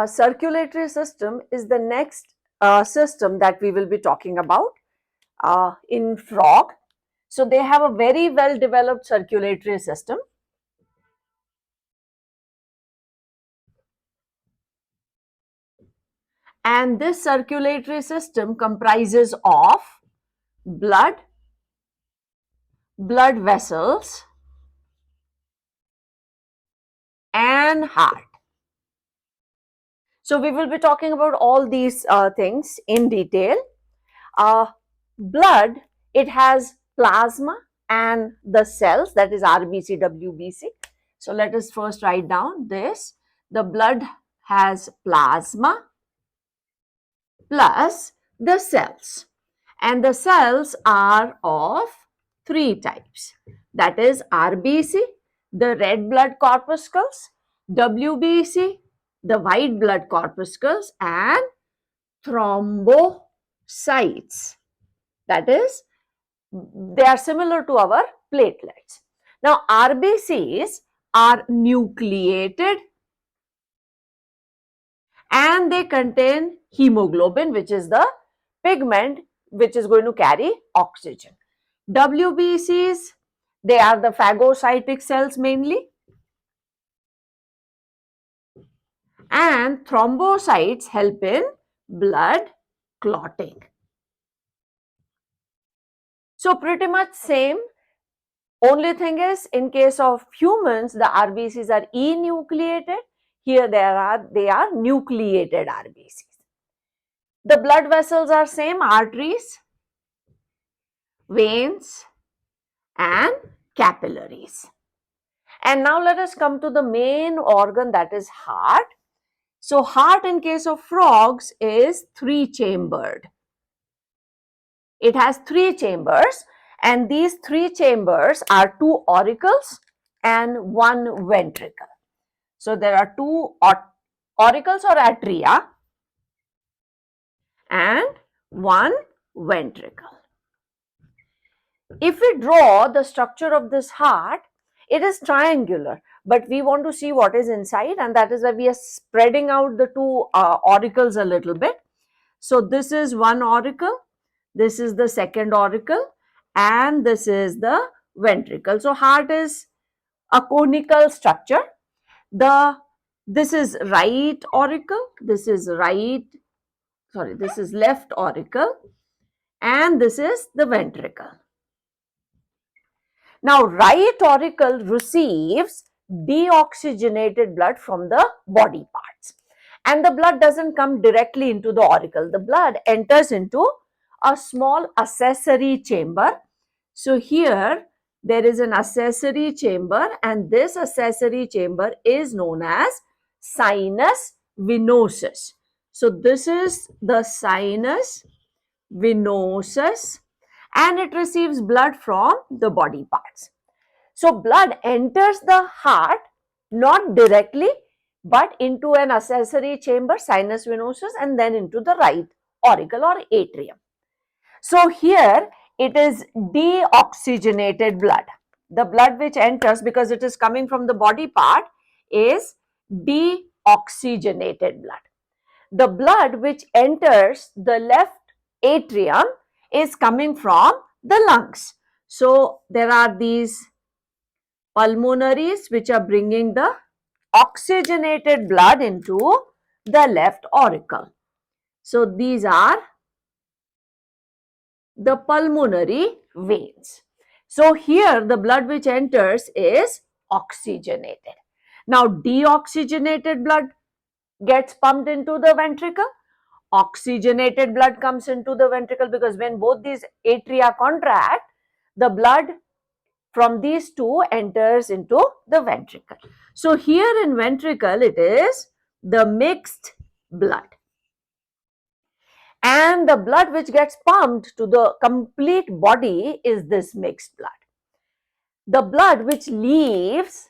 circulatory system is the next system that we will be talking about in frog. So they have a very well developed circulatory system. And this circulatory system comprises of blood vessels, and heart. So we will be talking about all these things in detail. Blood, it has plasma and the cells, that is RBC, WBC. So let us first write down this. The blood has plasma plus the cells, and the cells are of three types, that is RBC, the red blood corpuscles, WBC, the white blood corpuscles, and thrombocytes, that is they are similar to our platelets. Now RBCs are nucleated and they contain hemoglobin, which is the pigment which is going to carry oxygen. WBCs, they are the phagocytic cells mainly, and thrombocytes help in blood clotting. So pretty much same. Only thing is, in case of humans, the RBCs are enucleated. Here they are nucleated RBCs. The blood vessels are same, arteries, veins, and capillaries. And now let us come to the main organ, that is heart. So heart in case of frogs is three-chambered. It has three chambers, and these three chambers are two auricles and one ventricle. So there are two auricles or atria and one ventricle. If we draw the structure of this heart, it is triangular, but we want to see what is inside, and that is why we are spreading out the two auricles a little bit. So this is one auricle, this is the second auricle, and this is the ventricle. So heart is a conical structure. This is right auricle, this is left auricle, and this is the ventricle. Now right auricle receives deoxygenated blood from the body parts, and the blood doesn't come directly into the auricle. The blood enters into a small accessory chamber. So here there is an accessory chamber, and this accessory chamber is known as sinus venosus. So this is the sinus venosus, and it receives blood from the body parts. So blood enters the heart not directly, but into an accessory chamber, sinus venosus, and then into the right auricle or atrium. So here it is deoxygenated blood. The blood which enters, because it is coming from the body part, is deoxygenated blood. The blood which enters the left atrium is coming from the lungs. So there are these pulmonaries which are bringing the oxygenated blood into the left auricle. So these are the pulmonary veins. So here the blood which enters is oxygenated. Now deoxygenated blood gets pumped into the ventricle. Oxygenated blood comes into the ventricle, because when both these atria contract, the blood from these two enters into the ventricle. So here in ventricle it is the mixed blood, and the blood which gets pumped to the complete body is this mixed blood. The blood which leaves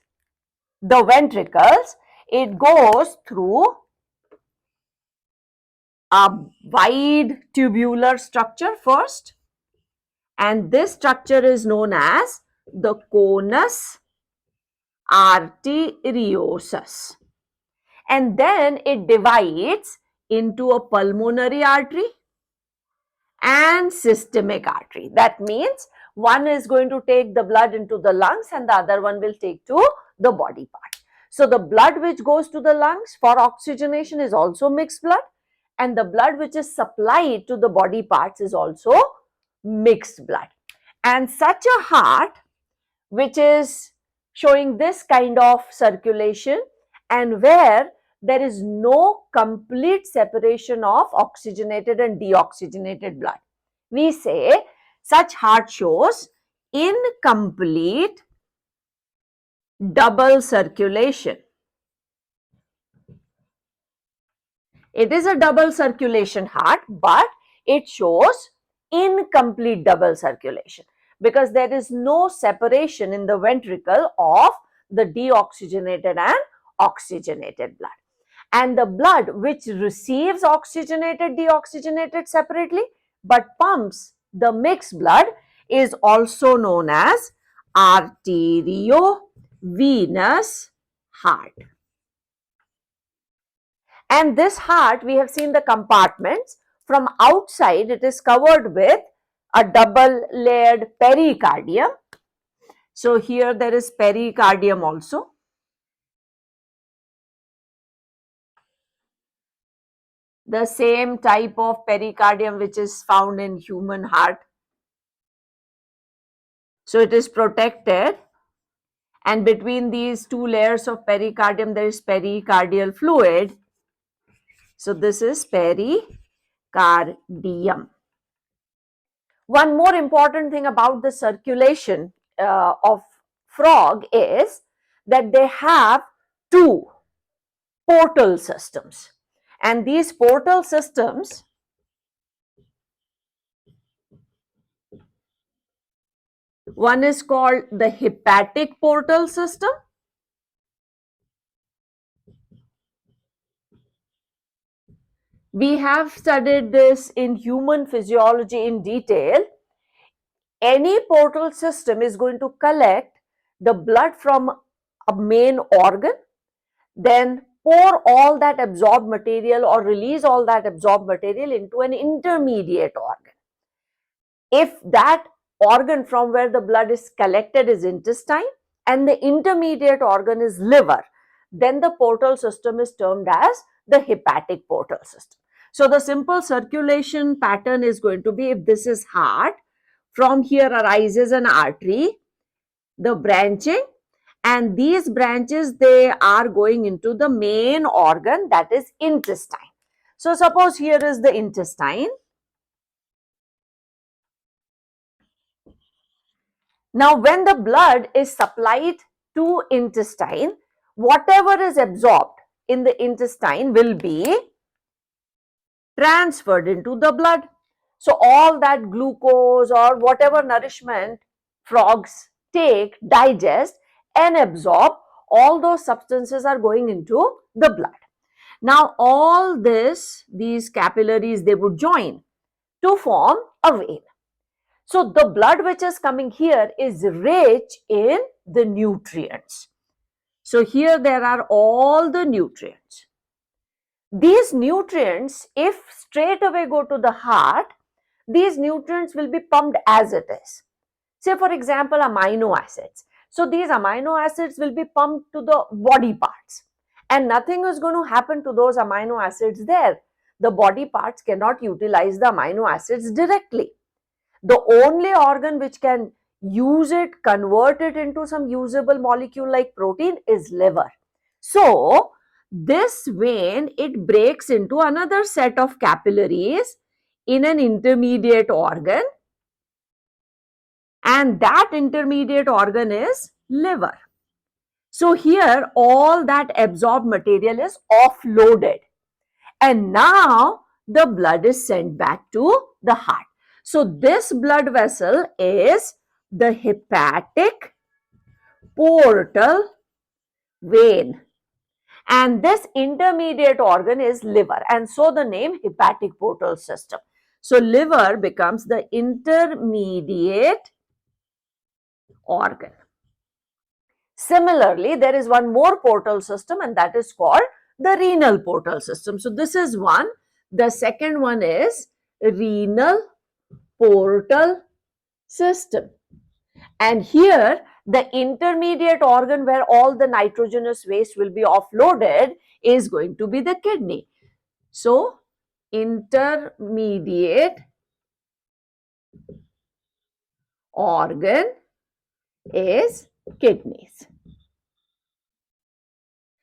the ventricles, it goes through a wide tubular structure first, and this structure is known as the conus arteriosus, and then it divides into a pulmonary artery and systemic artery. That means one is going to take the blood into the lungs and the other one will take to the body part. So the blood which goes to the lungs for oxygenation is also mixed blood, and the blood which is supplied to the body parts is also mixed blood. And such a heart which is showing this kind of circulation and where there is no complete separation of oxygenated and deoxygenated blood, we say such heart shows incomplete double circulation. It is a double circulation heart, but it shows incomplete double circulation because there is no separation in the ventricle of the deoxygenated and oxygenated blood. And the blood which receives oxygenated, deoxygenated separately but pumps the mixed blood is also known as arteriovenous heart. And this heart, we have seen the compartments. From outside, it is covered with a double layered pericardium. So here there is pericardium also. The same type of pericardium which is found in human heart. So it is protected, and between these two layers of pericardium there is pericardial fluid. So this is pericardium. One more important thing about the circulation of frog is that they have two portal systems, and these portal systems one is called the hepatic portal system. We have studied this in human physiology in detail. Any portal system is going to collect the blood from a main organ, then pour all that absorbed material or release all that absorbed material into an intermediate organ. If that organ from where the blood is collected is intestine and the intermediate organ is liver, then the portal system is termed as the hepatic portal system. So the simple circulation pattern is going to be, if this is heart, from here arises an artery, the branching, and these branches, they are going into the main organ, that is intestine. So suppose here is the intestine. Now when the blood is supplied to intestine, whatever is absorbed in the intestine will be transferred into the blood. So all that glucose or whatever nourishment frogs take, digest and absorb, all those substances are going into the blood. Now all these capillaries, they would join to form a vein. So the blood which is coming here is rich in the nutrients. So here there are all the nutrients. These nutrients, if straight away go to the heart, these nutrients will be pumped as it is. Say for example, amino acids. So these amino acids will be pumped to the body parts, and nothing is going to happen to those amino acids there. The body parts cannot utilize the amino acids directly. The only organ which can use it, convert it into some usable molecule like protein is liver. So this vein, it breaks into another set of capillaries in an intermediate organ, and that intermediate organ is liver. So here all that absorbed material is offloaded, and now the blood is sent back to the heart. So this blood vessel is the hepatic portal vein, and this intermediate organ is liver, and so the name hepatic portal system. So liver becomes the intermediate organ. Similarly, there is one more portal system, and that is called the renal portal system. So this is one. The second one is renal portal system. And here the intermediate organ where all the nitrogenous waste will be offloaded is going to be the kidney. So intermediate organ is kidneys.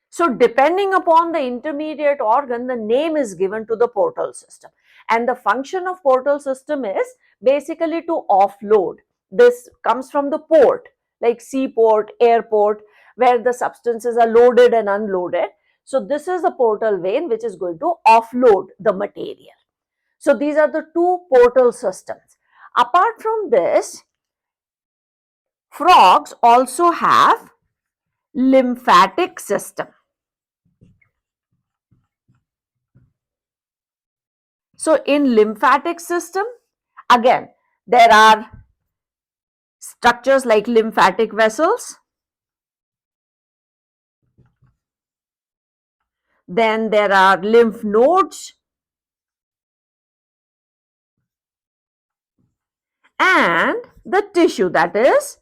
So depending upon the intermediate organ, the name is given to the portal system. And the function of portal system is basically to offload. This comes from the port, like seaport, airport, where the substances are loaded and unloaded. So this is a portal vein which is going to offload the material. So these are the two portal systems. Apart from this, frogs also have lymphatic system. So in lymphatic system, again, there are structures like lymphatic vessels. Then there are lymph nodes. And the tissue, that is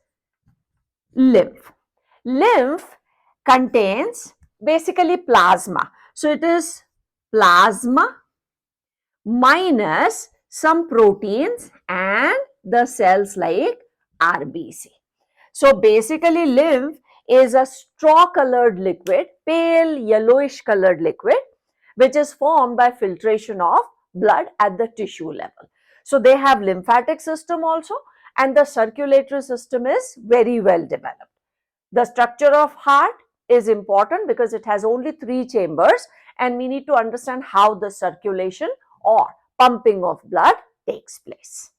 lymph. Lymph contains basically plasma. So it is plasma minus some proteins and the cells like RBC. So basically lymph is a straw colored liquid, pale yellowish colored liquid, which is formed by filtration of blood at the tissue level. So they have lymphatic system also, and the circulatory system is very well developed. The structure of heart is important because it has only 3 chambers, and we need to understand how the circulation or pumping of blood takes place.